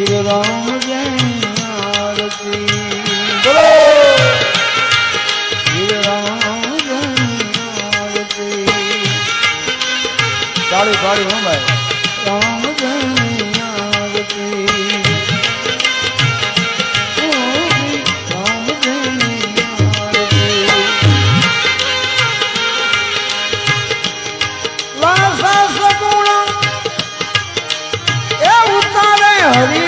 રામ જય આરતી બોલો રામ જય આરતી તાળી પાડી હો ભાઈ રામ જય આરતી રામ જય આરતી લાસા સગુણ એ ઉતારે હરિ